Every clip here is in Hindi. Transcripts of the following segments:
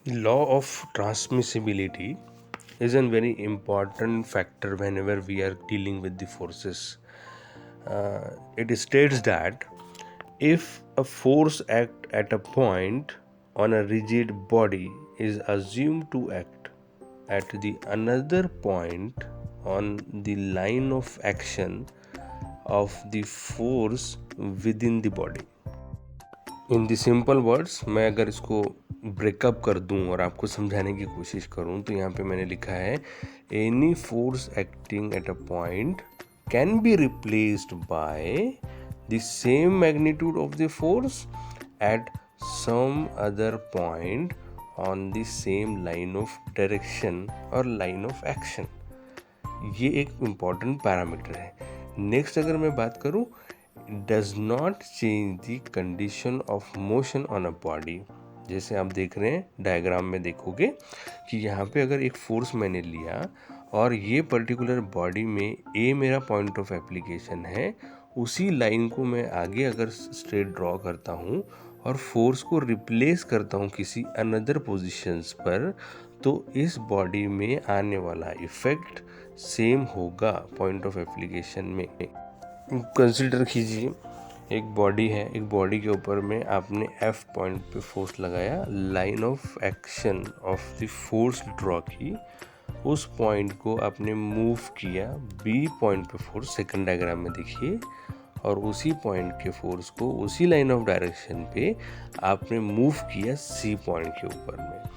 Law of transmissibility is a very important factor whenever we are dealing with the forces. It states that if a force act at a point on a rigid body is assumed to act at the another point on the line of action of the force within the body. In the simple words मैं अगर इसको ब्रेकअप कर दूं और आपको समझाने की कोशिश करूं तो यहाँ पे मैंने लिखा है any force acting at a point can be replaced by the same magnitude of the force at some other point on the same line of direction और लाइन ऑफ एक्शन। ये एक इम्पॉर्टेंट पैरामीटर है। नेक्स्ट अगर मैं बात करूं, does not change the condition of motion on a body. जैसे आप देख रहे हैं डायग्राम में देखोगे कि यहाँ पे अगर एक फोर्स मैंने लिया और ये पर्टिकुलर बॉडी में ए मेरा पॉइंट ऑफ एप्लीकेशन है, उसी लाइन को मैं आगे अगर स्ट्रेट ड्रॉ करता हूँ और फोर्स को रिप्लेस करता हूँ किसी अनदर पोजीशंस पर, तो इस बॉडी में आने वाला इफेक्ट सेम होगा पॉइंट ऑफ एप्लीकेशन में। कंसिडर कीजिए एक बॉडी है, एक बॉडी के ऊपर में आपने एफ पॉइंट पे फोर्स लगाया, line of action of the force draw की, उस पॉइंट को आपने मूव किया बी पॉइंट पे फोर्स, सेकंड डायग्राम में देखिए, और उसी पॉइंट के फोर्स को उसी लाइन ऑफ डायरेक्शन पे आपने मूव किया सी पॉइंट के ऊपर में।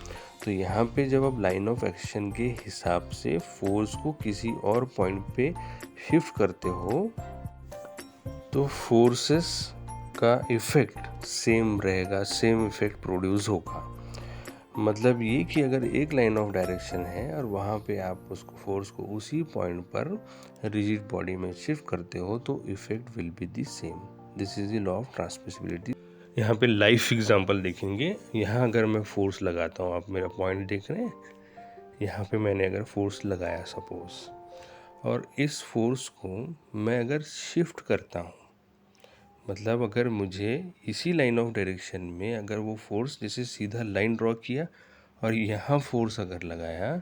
तो यहाँ पे जब आप लाइन ऑफ एक्शन के हिसाब से फोर्स को किसी और पॉइंट पे शिफ्ट करते हो तो फोर्सेस का इफेक्ट सेम रहेगा, सेम इफेक्ट प्रोड्यूस होगा। मतलब ये कि अगर एक लाइन ऑफ डायरेक्शन है और वहाँ पे आप उसको फोर्स को उसी पॉइंट पर रिजिड बॉडी में शिफ्ट करते हो तो effect will be the same. This is the law of transmissibility. यहाँ पे लाइफ एग्जांपल देखेंगे। यहाँ अगर मैं फोर्स लगाता हूँ, आप मेरा पॉइंट देख रहे हैं, यहाँ पे मैंने अगर फोर्स लगाया सपोज, और इस फोर्स को मैं अगर शिफ्ट करता हूँ, मतलब अगर मुझे इसी लाइन ऑफ डायरेक्शन में अगर वो फोर्स जैसे सीधा लाइन ड्रॉ किया और यहाँ फोर्स अगर लगाया,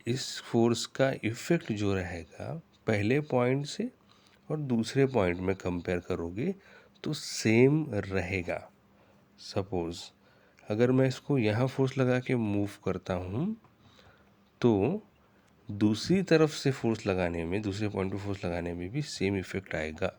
इस फोर्स का इफ़ेक्ट जो रहेगा पहले पॉइंट से और दूसरे पॉइंट में कंपेयर करोगे तो सेम रहेगा। सपोज़ अगर मैं इसको यहाँ फोर्स लगा के मूव करता हूँ तो दूसरी तरफ से फोर्स लगाने में, दूसरे पॉइंट पे फोर्स लगाने में भी सेम इफ़ेक्ट आएगा।